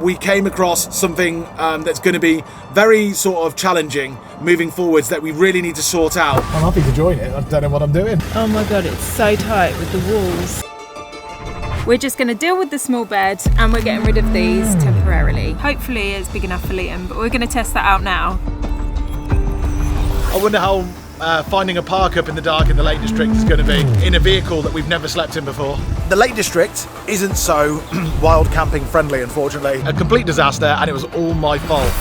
We came across something that's going to be very sort of challenging moving forwards that we really need to sort out. I'm happy to join it. I don't know what I'm doing. Oh my god, it's so tight with the walls. We're just going to deal with the small bed and we're getting rid of these temporarily. Hopefully it's big enough for Liam, but we're going to test that out now. I wonder how finding a park up in the dark in the Lake District is going to be in a vehicle that we've never slept in before. The Lake District isn't so wild camping friendly, unfortunately. A complete disaster, and it was all my fault.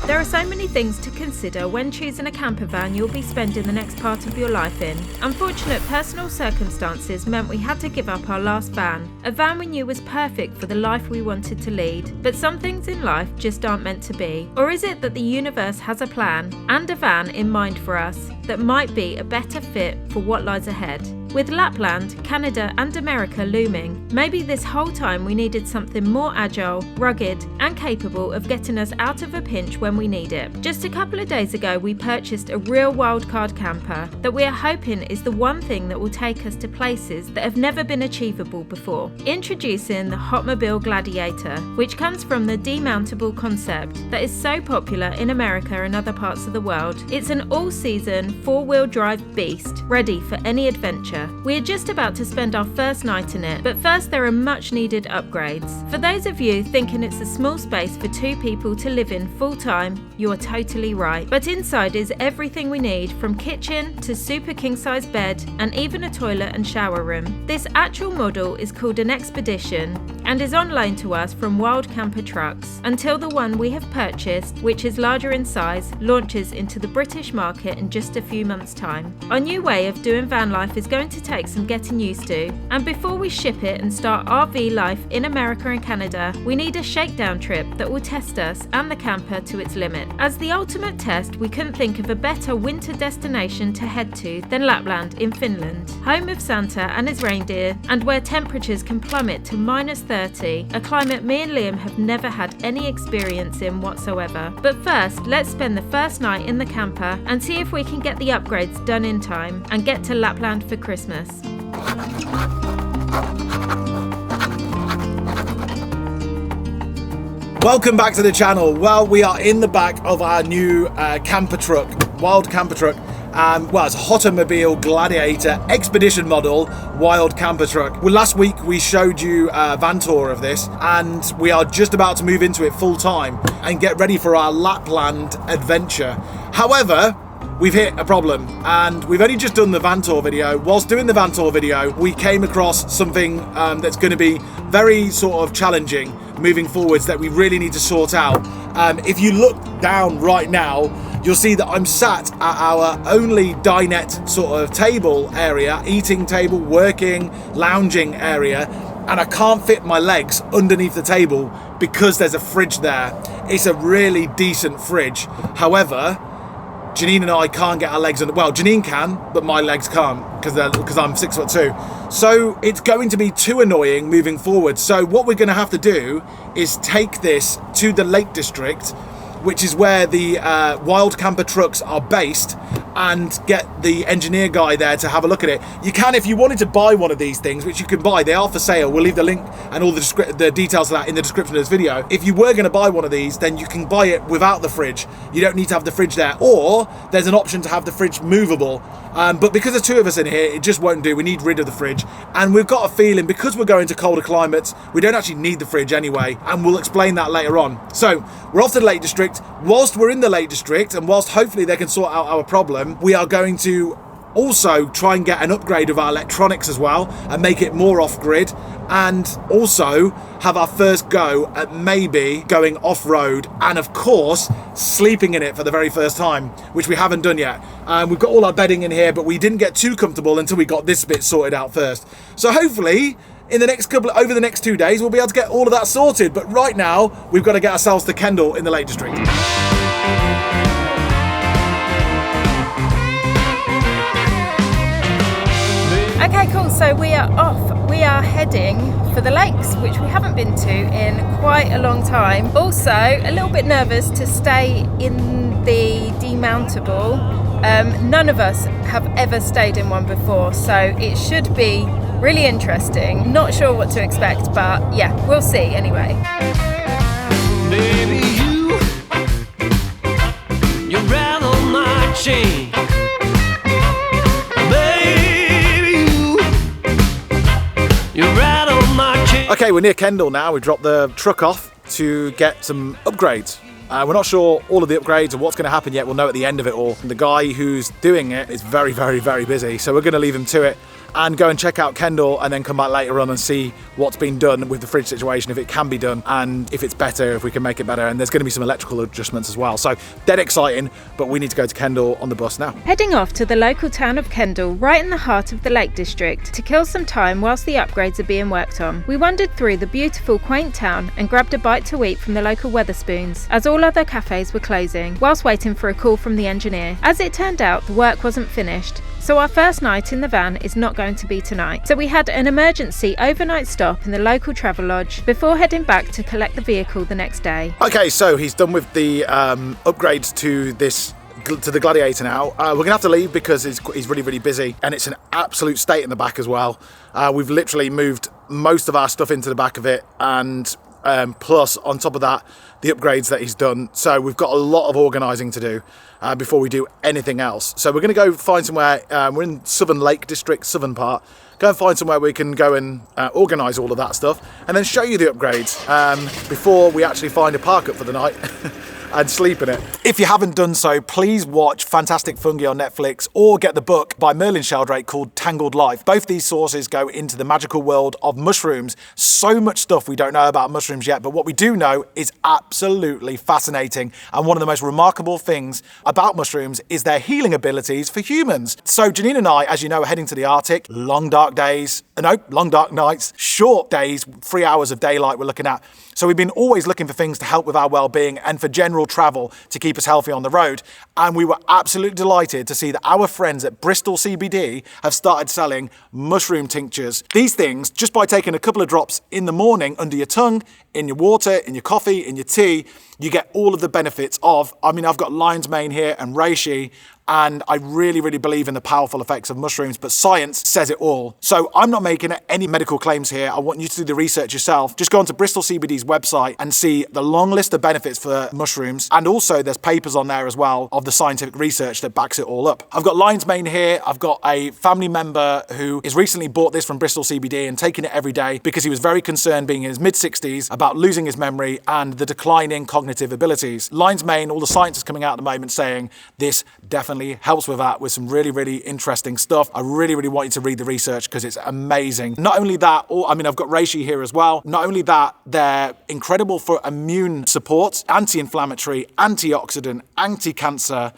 There are so many things to consider when choosing a camper van you'll be spending the next part of your life in. Unfortunate personal circumstances meant we had to give up our last van, a van we knew was perfect for the life we wanted to lead. But some things in life just aren't meant to be. Or is it that the universe has a plan and a van in mind for us that might be a better fit for what lies ahead? With Lapland, Canada and America looming, maybe this whole time we needed something more agile, rugged and capable of getting us out of a pinch when we need it. Just a couple of days ago we purchased a real wildcard camper that we are hoping is the one thing that will take us to places that have never been achievable before. Introducing the Hotomobil Gladiator, which comes from the demountable concept that is so popular in America and other parts of the world. It's an all-season, four-wheel drive beast, ready for any adventure. We are just about to spend our first night in it, but first there are much needed upgrades. For those of you thinking it's a small space for two people to live in full time, you are totally right. But inside is everything we need, from kitchen to super king size bed and even a toilet and shower room. This actual model is called an Expedition and is on loan to us from Wild Camper Trucks until the one we have purchased, which is larger in size, launches into the British market in just a few months' time. Our new way of doing van life is going to take some getting used to, and before we ship it and start RV life in America and Canada, we need a shakedown trip that will test us and the camper to its limit. As the ultimate test, we couldn't think of a better winter destination to head to than Lapland in Finland, home of Santa and his reindeer, and where temperatures can plummet to -30, a climate me and Liam have never had any experience in whatsoever. But first, let's spend the first night in the camper and see if we can get the upgrades done in time and get to Lapland for Christmas. Welcome back to the channel. Well, we are in the back of our new camper truck, wild camper truck. Well, it's a Hotomobil Gladiator Expedition model wild camper truck. Well, last week we showed you a van tour of this, and we are just about to move into it full time and get ready for our Lapland adventure. However, we've hit a problem, and we've only just done the van tour video. Whilst doing the van tour video, we came across something that's going to be very sort of challenging moving forwards that we really need to sort out. If you look down right now, you'll see that I'm sat at our only dinette sort of table area, eating table, working, lounging area, and I can't fit my legs underneath the table because there's a fridge there. It's a really decent fridge. However, Janine and I can't get our legs under. Well, Janine can, but my legs can't because I'm 6'2". So it's going to be too annoying moving forward. So what we're going to have to do is take this to the Lake District, which is where the wild camper trucks are based, and get the engineer guy there to have a look at it. You can, if you wanted to buy one of these things, which you can buy, they are for sale. We'll leave the link and all the details of that in the description of this video. If you were going to buy one of these, then you can buy it without the fridge. You don't need to have the fridge there, or there's an option to have the fridge movable. But because there's two of us in here, it just won't do. We need rid of the fridge, and we've got a feeling because we're going to colder climates, we don't actually need the fridge anyway, and we'll explain that later on. So we're off to the Lake District. Whilst we're in the Lake District, and whilst hopefully they can sort out our problem, we are going to also try and get an upgrade of our electronics as well and make it more off-grid, and also have our first go at maybe going off-road and of course sleeping in it for the very first time, which we haven't done yet. We've got all our bedding in here, but we didn't get too comfortable until we got this bit sorted out first. So hopefully in the next over the next 2 days we'll be able to get all of that sorted, but right now we've got to get ourselves to Kendal in the Lake District. Okay, cool, so we are off. We are heading for the lakes, which we haven't been to in quite a long time. Also, a little bit nervous to stay in the demountable. None of us have ever stayed in one before, so it should be Really interesting. Not sure what to expect, but yeah, we'll see anyway. Baby, you rattle my chain. Baby, you rattle my chain. Okay, we're near Kendal now. We dropped the truck off to get some upgrades. We're not sure all of the upgrades and what's going to happen yet. We'll know at the end of it all. The guy who's doing it is very, very, very busy. So we're going to leave him to it and go and check out Kendal and then come back later on and see what's been done with the fridge situation, if it can be done and if it's better, if we can make it better. And there's going to be some electrical adjustments as well. So dead exciting, but we need to go to Kendal on the bus now. Heading off to the local town of Kendal, right in the heart of the Lake District, to kill some time whilst the upgrades are being worked on. We wandered through the beautiful, quaint town and grabbed a bite to eat from the local Wetherspoons, as all other cafes were closing, whilst waiting for a call from the engineer. As it turned out, the work wasn't finished, so our first night in the van is not going to be tonight. So we had an emergency overnight stop in the local travel lodge before heading back to collect the vehicle the next day. Okay, so he's done with the upgrades to the Gladiator now. We're gonna have to leave because he's really, really busy and it's an absolute state in the back as well. We've literally moved most of our stuff into the back of it, and plus on top of that, the upgrades that he's done. So we've got a lot of organising to do before we do anything else. So we're going to go find somewhere, we're in Southern Lake District, southern part, go and find somewhere we can go and organise all of that stuff and then show you the upgrades before we actually find a park up for the night and sleep in it. If you haven't done so, please watch Fantastic Fungi on Netflix or get the book by Merlin Sheldrake called Tangled Life. Both these sources go into the magical world of mushrooms. So much stuff we don't know about mushrooms yet, but what we do know is absolutely fascinating. And one of the most remarkable things about mushrooms is their healing abilities for humans. So Janine and I, as you know, are heading to the Arctic. Long dark nights, short days, 3 hours of daylight we're looking at. So we've been always looking for things to help with our well-being and for general travel to keep us healthy on the road. And we were absolutely delighted to see that our friends at Bristol CBD have started selling mushroom tinctures. These things, just by taking a couple of drops in the morning under your tongue, in your water, in your coffee, in your tea, you get all of the benefits of, I've got lion's mane here and reishi, and I really, really believe in the powerful effects of mushrooms, but science says it all. So I'm not making any medical claims here. I want you to do the research yourself. Just go onto Bristol CBD's website and see the long list of benefits for mushrooms. And also there's papers on there as well of the scientific research that backs it all up. I've got lion's mane here. I've got a family member who has recently bought this from Bristol CBD and taken it every day because he was very concerned, being in his mid-60s, about losing his memory and the declining cognitive abilities. Lion's mane, all the science is coming out at the moment saying this definitely helps with that, with some really, really interesting stuff. I really, really want you to read the research because it's amazing. Not only that, I've got reishi here as well. Not only that, they're incredible for immune support, anti-inflammatory, antioxidant, anti-cancer,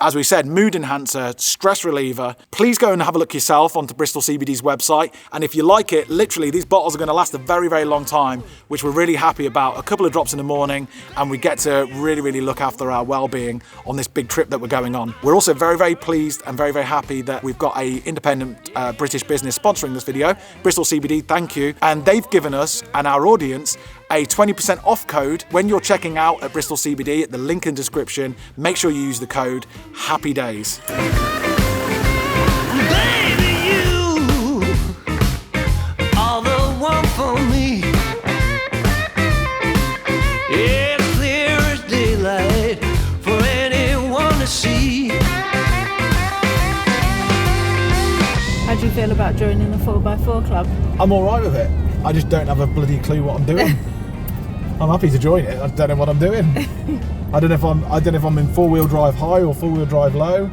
as we said, mood enhancer, stress reliever. Please go and have a look yourself onto Bristol CBD's website. And if you like it, literally, these bottles are going to last a very, very long time, which we're really happy about. A couple of drops in the morning, and we get to really, really look after our well-being on this big trip that we're going on. We're also very, very pleased and very, very happy that we've got a independent British business sponsoring this video. Bristol CBD, thank you. And they've given us and our audience a 20% off code when you're checking out at Bristol CBD at the link in the description. Make sure you use the code Happy Days. Baby, you are the one for me. Yeah, clear as daylight for anyone to see. How do you feel about joining the 4x4 club? I'm all right with it. I just don't have a bloody clue what I'm doing. I'm happy to join it. I don't know what I'm doing. I don't know if I'm in 4-wheel drive high or 4-wheel drive low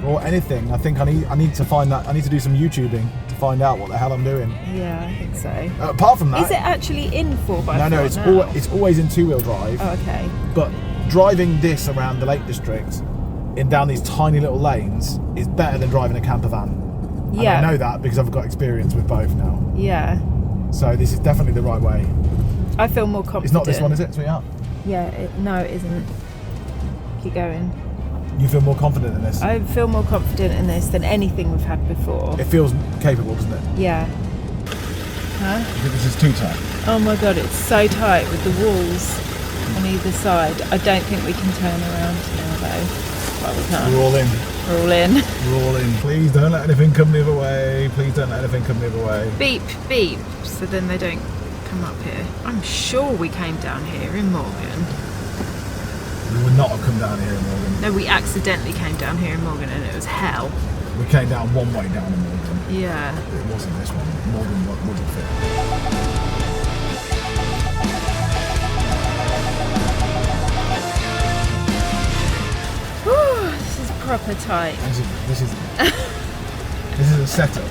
or anything. I think I need to find that. I need to do some YouTubing to find out what the hell I'm doing. Yeah, I think so. Apart from that, is it actually in 4x4? No, it's always in 2-wheel drive. Oh, okay. But driving this around the Lake District down these tiny little lanes is better than driving a camper van. Yeah. And I know that because I've got experience with both now. Yeah. So this is definitely the right way. I feel more confident. It's not this one, is it, sweetheart? Yeah, no, it isn't. Keep going. You feel more confident in this? I feel more confident in this than anything we've had before. It feels capable, doesn't it? Yeah. Huh? I think this is too tight. Oh my god, it's so tight with the walls on either side. I don't think we can turn around now though. Well, we can't. We're all in. We're all in. We're all in. Please don't let anything come the other way. Please don't let anything come the other way. Beep, beep, so then they don't come up here. I'm sure we came down here in Morgan. We would not have come down here in Morgan. No, we accidentally came down here in Morgan and it was hell. We came down one way down in Morgan. Yeah. It wasn't this one. Morgan wouldn't fit. Whew, this is proper tight. This is a setup.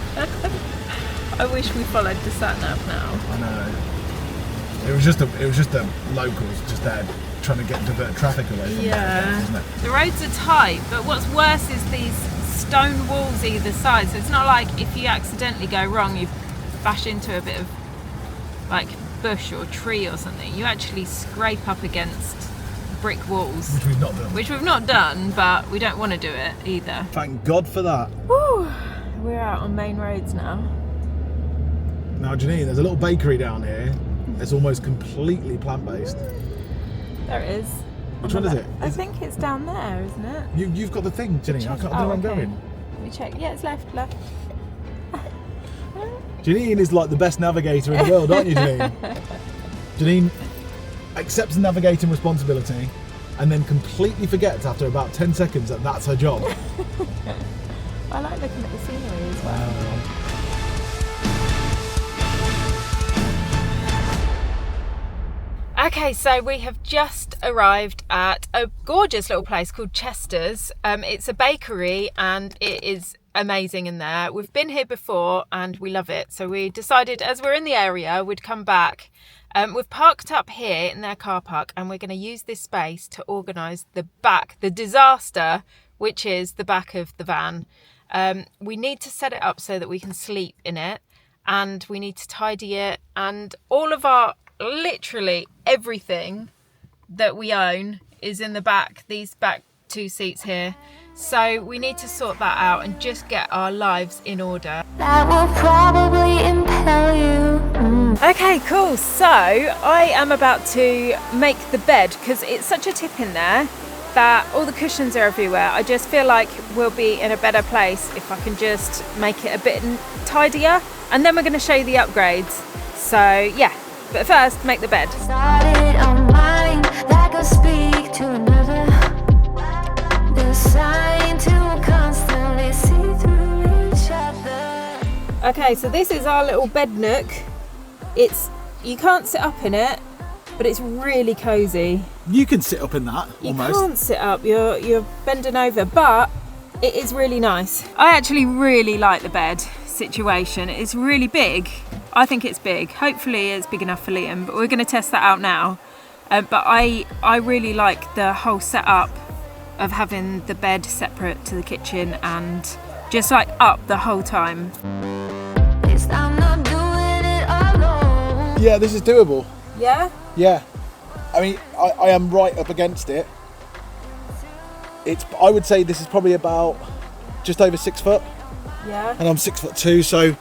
I wish we followed the sat nav now. I know. It was just the locals just there trying to divert traffic away from Yeah. isn't it? The roads are tight, but what's worse is these stone walls either side. So it's not like if you accidentally go wrong, you bash into a bit of like bush or tree or something. You actually scrape up against brick walls. Which we've not done. Which we've not done, but we don't want to do it either. Thank God for that. Whew. We're out on main roads now. Now, Janine, there's a little bakery down here. It's almost completely plant-based. There it is. Which one is it? I think it's down there, isn't it? You've got the thing, Janine. I can't know where I'm going. Let me check. Yeah, it's left. Janine is like the best navigator in the world, aren't you, Janine? Janine accepts the navigating responsibility and then completely forgets after about 10 seconds that that's her job. I like looking at the scenery as well. Okay, so we have just arrived at a gorgeous little place called Chester's. It's a bakery and it is amazing in there. We've been here before and we love it. So we decided as we're in the area, we'd come back. We've parked up here in their car park and we're going to use this space to organise the disaster, which is the back of the van. We need to set it up so that we can sleep in it and we need to tidy it, and all of our literally everything that we own is in the back, these back two seats here. So we need to sort that out and just get our lives in order. That will probably impel you. Okay, cool. So I am about to make the bed because it's such a tip in there that all the cushions are everywhere. I just feel like we'll be in a better place if I can just make it a bit tidier, and then we're going to show you the upgrades. So yeah, but first make the bed. Started on mine like I speak to another. The sign to constantly see through each other. Okay, so this is our little bed nook. You can't sit up in it, but it's really cozy. You can sit up in that, You almost. can't sit up, you're bending over, but it is really nice. I actually really like the bed situation. It's really big. I think it's big. Hopefully it's big enough for Liam, but we're going to test that out now. But I really like the whole setup of having the bed separate to the kitchen and just like up the whole time. I'm not doing it alone. Yeah, this is doable. Yeah? Yeah. I mean, I am right up against it. I would say this is probably about just over 6 foot. Yeah. And I'm 6'2", so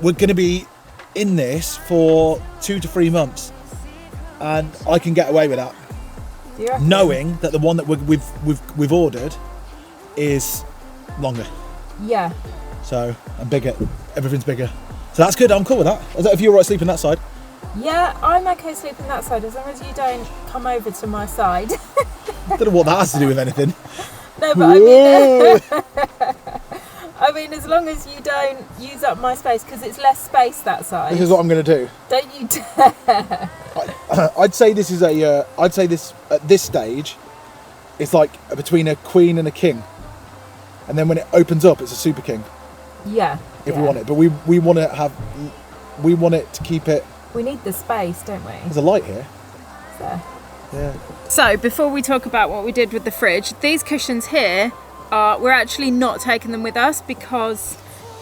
we're going to be in this for 2 to 3 months, and I can get away with that, Do you reckon? knowing that the one that we've ordered is longer. Yeah. So and bigger. Everything's bigger. So that's good. I'm cool with that. If you're right sleeping that side. Yeah, I'm okay sleeping that side as long as you don't come over to my side. I don't know what that has to do with anything. No, but I mean, as long as you don't use up my space, because it's less space that side. This is what I'm going to do. Don't you dare. I'd say this is I'd say this at this stage, it's like between a queen and a king, and then when it opens up, it's a super king. Yeah. If we want it, but we want it to keep it. We need the space, don't we? There's a light here. So. Yeah. So before we talk about what we did with the fridge, these cushions here we're actually not taking them with us because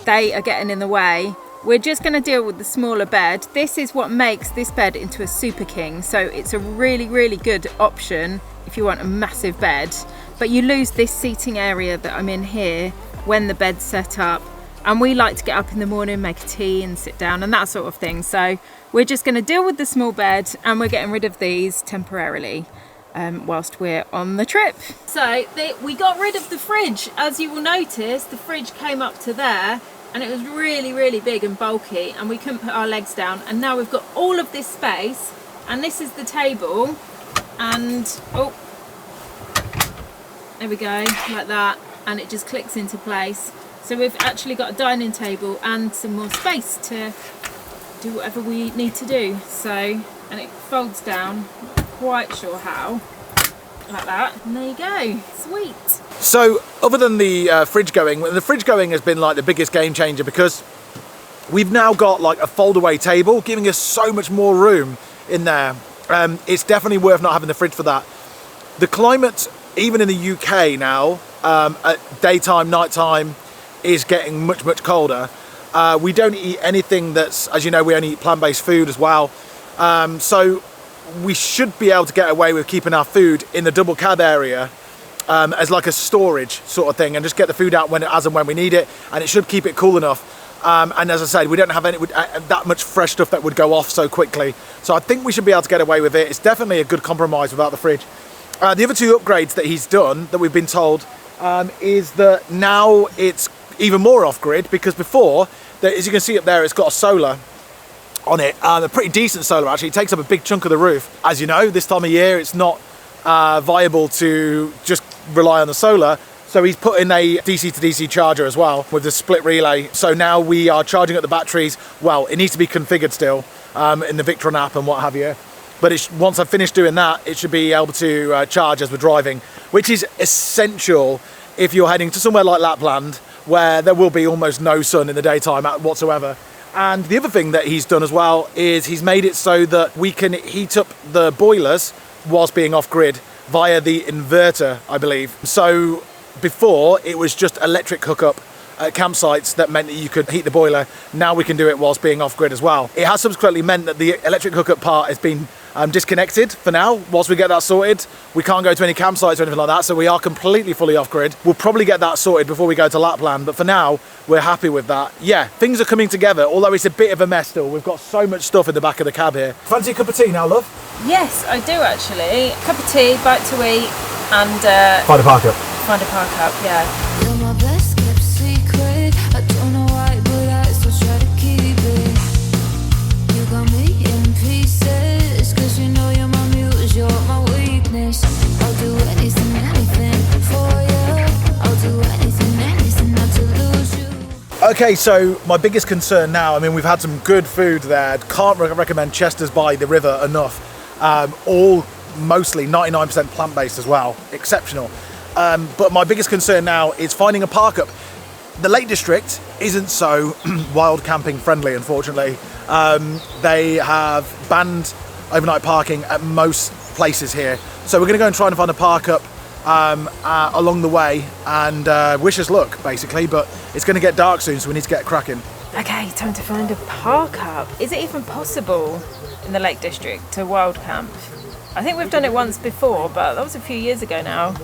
they are getting in the way. We're just going to deal with the smaller bed. This is what makes this bed into a super king. So it's a really, really good option if you want a massive bed. But you lose this seating area that I'm in here when the bed's set up. And we like to get up in the morning, make a tea and sit down and that sort of thing. So we're just going to deal with the small bed and we're getting rid of these temporarily. whilst we're on the trip. So we got rid of the fridge. As you will notice, the fridge came up to there and it was really, really big and bulky and we couldn't put our legs down. And now we've got all of this space and this is the table and, oh, there we go, like that. And it just clicks into place. So we've actually got a dining table and some more space to do whatever we need to do. So, and it folds down, not quite sure how, like that, and there you go, sweet. So other than the fridge going has been like the biggest game changer because we've now got like a fold away table giving us so much more room in there. It's definitely worth not having the fridge for that. The climate, even in the UK now, at daytime, nighttime, is getting much, much colder. We don't eat anything that's, as you know, we only eat plant-based food as well. So we should be able to get away with keeping our food in the double cab area as like a storage sort of thing and just get the food out as and when we need it, and it should keep it cool enough. And as I said, we don't have that much fresh stuff that would go off so quickly. So I think we should be able to get away with it. It's definitely a good compromise without the fridge. The other two upgrades that he's done, that we've been told, is that now it's even more off-grid, because before, as you can see up there, it's got a solar on it, a pretty decent solar actually. It takes up a big chunk of the roof. As you know, this time of year it's not viable to just rely on the solar, so he's put in a DC to DC charger as well with the split relay. So now we are charging up the batteries. Well, it needs to be configured still in the Victron app and what have you, but once I've finished doing that, it should be able to charge as we're driving, which is essential if you're heading to somewhere like Lapland where there will be almost no sun in the daytime whatsoever. And the other thing that he's done as well is he's made it so that we can heat up the boilers whilst being off-grid via the inverter, I believe. So before, it was just electric hookup at campsites that meant that you could heat the boiler. Now we can do it whilst being off-grid as well. It has subsequently meant that the electric hookup part has been disconnected for now. Whilst we get that sorted, we can't go to any campsites or anything like that, so we are completely fully off-grid. We'll probably get that sorted before we go to Lapland, but for now, we're happy with that. Yeah, things are coming together, although it's a bit of a mess still. We've got so much stuff in the back of the cab here. Fancy a cup of tea now, love? Yes, I do actually. Cup of tea, bite to eat, and Find a park up. Find a park up, yeah. You're my best kept secret. I don't know why, but I still try to keep it. You got me in pieces, 'cause you know you're my muse, you're my weakness. I'll do anything for you. I'll do anything not to lose you. Okay, so my biggest concern now, I mean, we've had some good food there. Can't recommend Chester's by the river enough. All mostly 99% plant-based as well. Exceptional. But my biggest concern now is finding a park up. The Lake District isn't so wild camping friendly, unfortunately. They have banned overnight parking at most places here. So we're going to go and try and find a park up along the way and wish us luck, basically. But it's going to get dark soon, so we need to get cracking. Okay, time to find a park up. Is it even possible in the Lake District to wild camp? I think we've done it once before, but that was a few years ago now.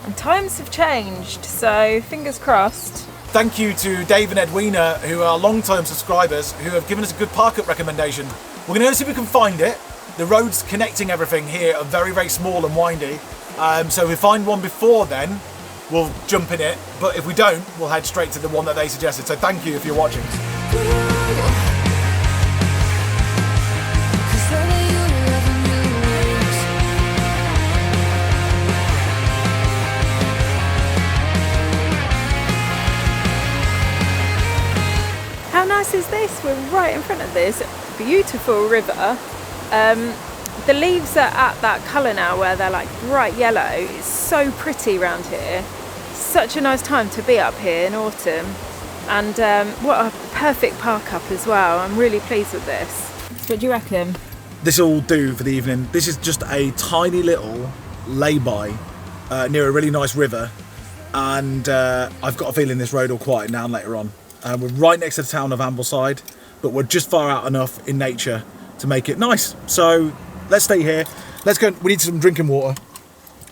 And times have changed, so fingers crossed. Thank you to Dave and Edwina, who are long-time subscribers, who have given us a good park-up recommendation. We're going to go see if we can find it. The roads connecting everything here are very, very small and windy. So if we find one before then, we'll jump in it. But if we don't, we'll head straight to the one that they suggested. So thank you if you're watching. How nice is this? We're right in front of this beautiful river. The leaves are at that colour now where they're like bright yellow. It's so pretty around here. Such a nice time to be up here in autumn. And what a perfect park up as well. I'm really pleased with this. What do you reckon? This will do for the evening. This is just a tiny little lay-by near a really nice river. And I've got a feeling this road will quieten down later on. We're right next to the town of Ambleside, but we're just far out enough in nature to make it nice. So let's stay here. Let's go. We need some drinking water.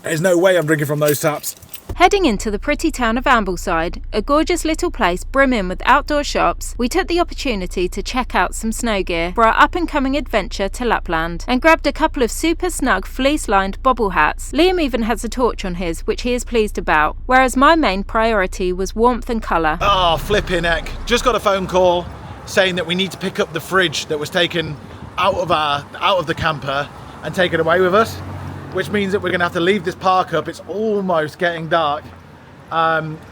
There's no way I'm drinking from those taps. Heading into the pretty town of Ambleside, a gorgeous little place brimming with outdoor shops, we took the opportunity to check out some snow gear for our up-and-coming adventure to Lapland and grabbed a couple of super snug fleece-lined bobble hats. Liam even has a torch on his, which he is pleased about, whereas my main priority was warmth and colour. Oh, flipping heck. Just got a phone call saying that we need to pick up the fridge that was taken out of the camper and taken away with us, which means that we're going to have to leave this park up. It's almost getting dark.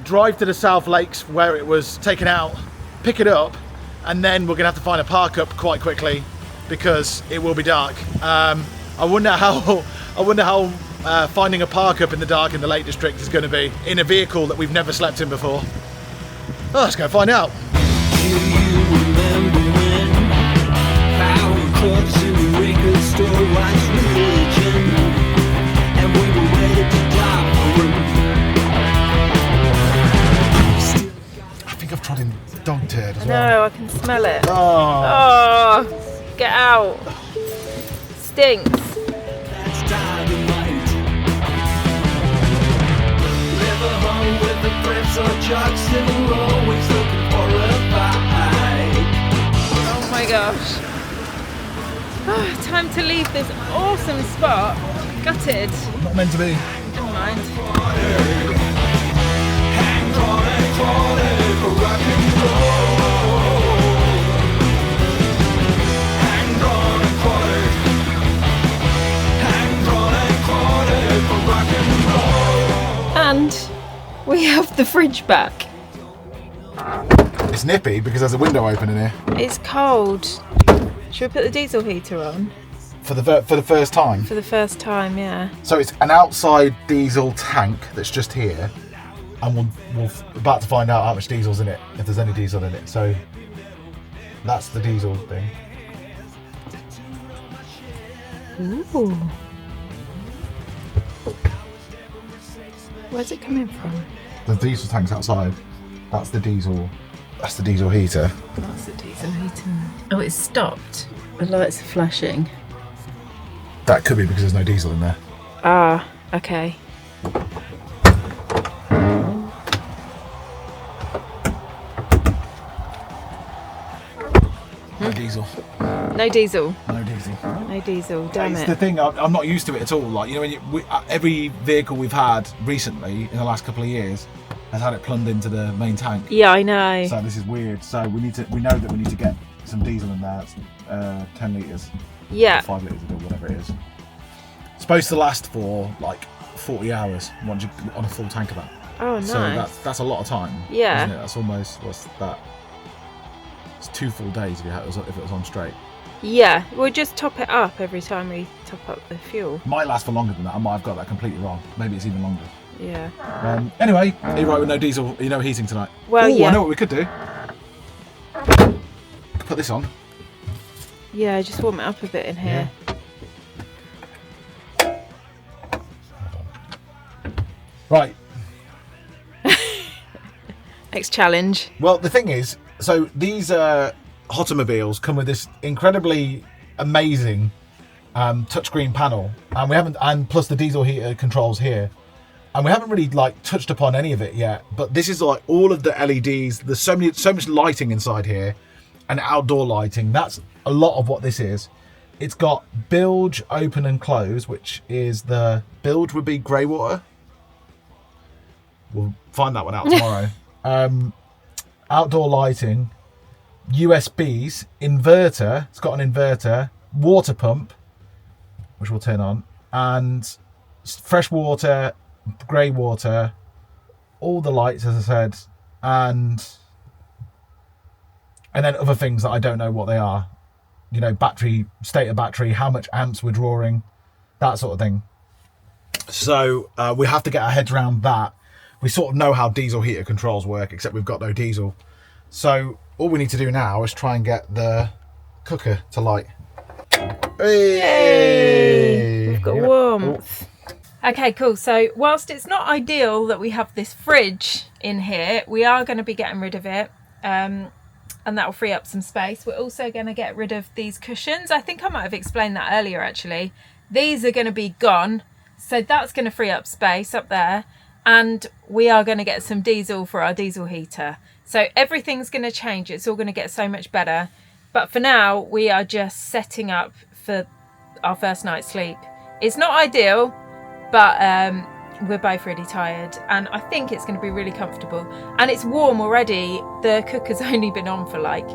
Drive to the South Lakes where it was taken out, pick it up, and then we're going to have to find a park up quite quickly because it will be dark. I wonder how finding a park up in the dark in the Lake District is going to be in a vehicle that we've never slept in before. Oh, let's go find out. Do you remember when power clubs in the record store was religion, and we were ready to die for I think I've tried in dog turd as well. No, I can smell it. Oh. Oh, get out. Stinks. That's dynamite. Never hung with the friends or jocks, and we're always looking for a fight. Oh my gosh. Oh, time to leave this awesome spot. Gutted. Not meant to be. Never mind. Hang on and crawling for rock and roll. Hang on and crawling. Hang on and crawling for rock and roll. And we have the fridge back. It's nippy because there's a window open in here. It's cold. Should we put the diesel heater on? For the first time. For the first time, yeah. So it's an outside diesel tank that's just here, and we're about to find out how much diesel's in it, if there's any diesel in it. So that's the diesel thing. Ooh. Where's it coming from? The diesel tank's outside. That's the diesel. That's the diesel heater. That's the diesel heater. Oh, it's stopped. The lights are flashing. That could be because there's no diesel in there. Ah, okay. No diesel. No diesel. No diesel. No diesel. Damn It's it. the thing. I'm not used to it at all. Like, you know, when every vehicle we've had recently in the last couple of years has had it plumbed into the main tank. Yeah, I know. So this is weird. So we know that we need to get some diesel in there. It's 10 litres. Yeah. 5 litres or whatever it is. It's supposed to last for like 40 hours once you on a full tank of that. Oh, nice. So that's a lot of time. Yeah. Isn't it? That's almost, what's that? It's 2 full days if it was on straight. Yeah, we'll just top it up every time we top up the fuel. Might last for longer than that. I might have got that completely wrong. Maybe it's even longer. Yeah. Anyway, are you right with no diesel, no heating tonight? Well, Ooh, yeah. I know what we could do. Could put this on. Yeah, just warm it up a bit in here. Right. Next challenge. Well, the thing is, so these Hotomobiles come with this incredibly amazing touchscreen panel, and plus the diesel heater controls here, and we haven't really like touched upon any of it yet. But this is like all of the LEDs. There's so much lighting inside here, and outdoor lighting. That's a lot of what this is. It's got bilge, open and close, which is the bilge would be grey water. We'll find that one out tomorrow. Outdoor lighting, USBs, inverter. It's got an inverter, water pump, which we'll turn on, and fresh water, grey water, all the lights, as I said, and then other things that I don't know what they are. You know, battery, state of battery, how much amps we're drawing, that sort of thing. So we have to get our heads around that. We sort of know how diesel heater controls work, except we've got no diesel. So all we need to do now is try and get the cooker to light. Hey! We've got warmth. Okay, cool. So whilst it's not ideal that we have this fridge in here, we are going to be getting rid of it. And that will free up some space. We're also going to get rid of these cushions. I think I might have explained that earlier, actually. These are going to be gone. So that's going to free up space up there. and we are going to get some diesel for our diesel heater. So everything's going to change. It's all going to get so much better. But for now, we are just setting up for our first night's sleep. It's not ideal, but we're both really tired, and I think it's going to be really comfortable. And it's warm already. The cooker's only been on for like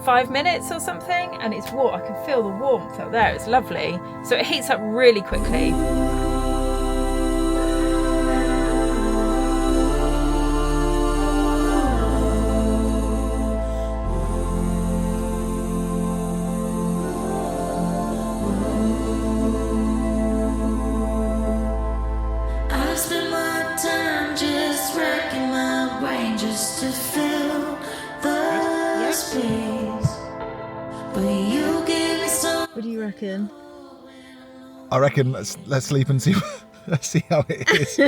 5 minutes or something, and it's warm. I can feel the warmth up there. It's lovely. So it heats up really quickly. To fill the space, but you gave me so. What do you reckon? I reckon let's sleep and see let's see how it is.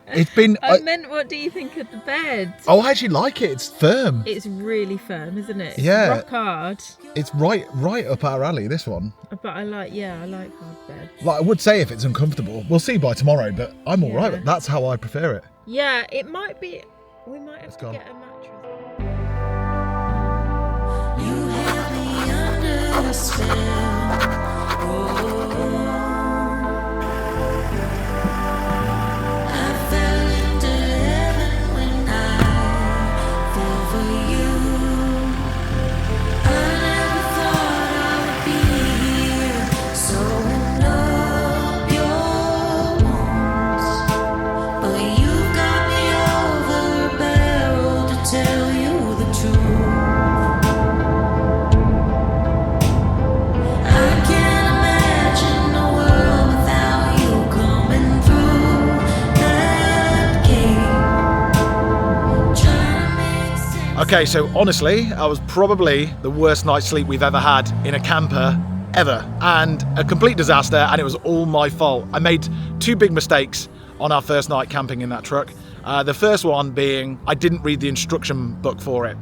It's been. I meant, what do you think of the bed? Oh, I actually like it. It's firm. It's really firm, isn't it? It's Yeah. rock hard. It's right up our alley. This one. But I like hard bed. Like, I would say if it's uncomfortable, we'll see by tomorrow. But I'm all right. Yeah. That's how I prefer it. Yeah, it might be. We might have It's to gone. get a mattress. You had me under a spell. I fell into heaven when I fell for you. I never thought I would be here, sewing up your wounds, but you got me over a barrel to tell you the truth. I can't imagine a world without you coming through that gate, trying to make sense. Okay, so honestly, I was probably the worst night's sleep we've ever had in a camper ever, and a complete disaster, and it was all my fault. I made two big mistakes on our first night camping in that truck. The first one being I didn't read the instruction book for it.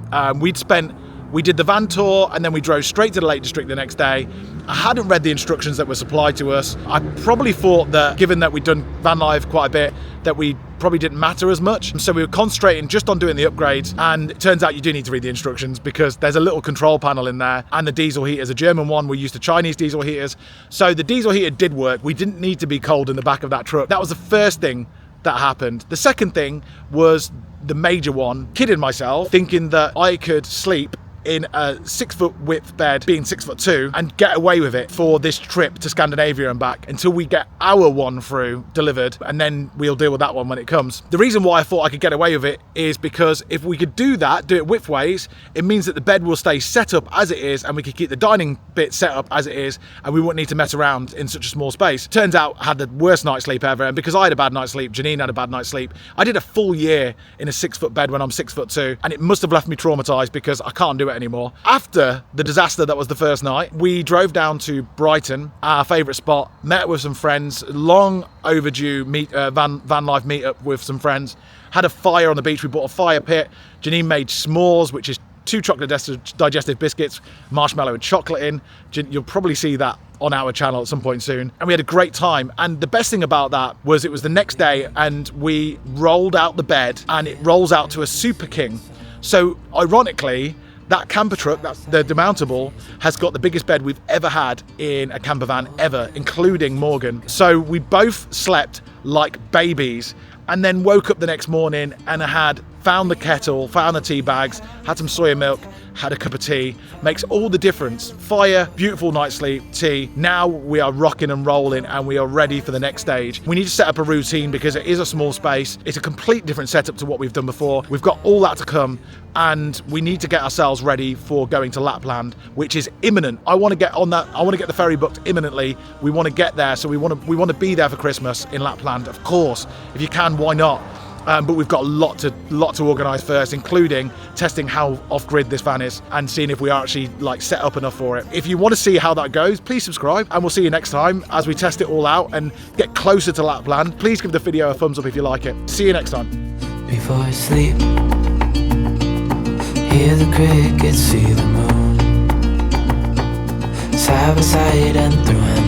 We did the van tour and then we drove straight to the Lake District the next day. I hadn't read the instructions that were supplied to us. I probably thought that, given that we'd done van life quite a bit, that we probably didn't matter as much. So we were concentrating just on doing the upgrades, and it turns out you do need to read the instructions because there's a little control panel in there, and the diesel heater is a German one. We're used to Chinese diesel heaters. So the diesel heater did work. We didn't need to be cold in the back of that truck. That was the first thing that happened. The second thing was the major one, kidding myself, thinking that I could sleep in a 6 foot width bed, being 6'2", and get away with it for this trip to Scandinavia and back until we get our one through delivered, and then we'll deal with that one when it comes. The reason why I thought I could get away with it is because if we could do that, do it widthways, it means that the bed will stay set up as it is, and we could keep the dining bit set up as it is, and we wouldn't need to mess around in such a small space. Turns out I had the worst night's sleep ever, and because I had a bad night's sleep, Janine had a bad night's sleep. I did a full year in a 6 foot bed when I'm 6'2", and it must have left me traumatized because I can't do it anymore. After the disaster that was the first night, we drove down to Brighton, our favourite spot, met with some friends, long overdue van life meetup with some friends, had a fire on the beach. We bought a fire pit. Janine made s'mores, which is 2 chocolate digestive biscuits, marshmallow and chocolate in. You'll probably see that on our channel at some point soon. And we had a great time. And the best thing about that was it was the next day and we rolled out the bed, and it rolls out to a Super King. So ironically, that camper truck, that's the demountable, has got the biggest bed we've ever had in a camper van ever, including Morgan. So we both slept like babies, and then woke up the next morning and had found the kettle, found the tea bags, had some soya milk, had a cup of tea. Makes all the difference. Fire, beautiful night's sleep, tea. Now we are rocking and rolling, and we are ready for the next stage. We need to set up a routine because it is a small space. It's a complete different setup to what we've done before. We've got all that to come, and we need to get ourselves ready for going to Lapland, which is imminent. I want to get on that. I want to get the ferry booked imminently. We want to get there, so we want to be there for Christmas in Lapland, of course. If you can, why not? But we've got a lot to organise first, including testing how off-grid this van is and seeing if we are actually set up enough for it. If you want to see how that goes, please subscribe, and we'll see you next time as we test it all out and get closer to Lapland. Please give the video a thumbs up if you like it. See you next time. Before I sleep, hear the crickets, see the moon, side by side and through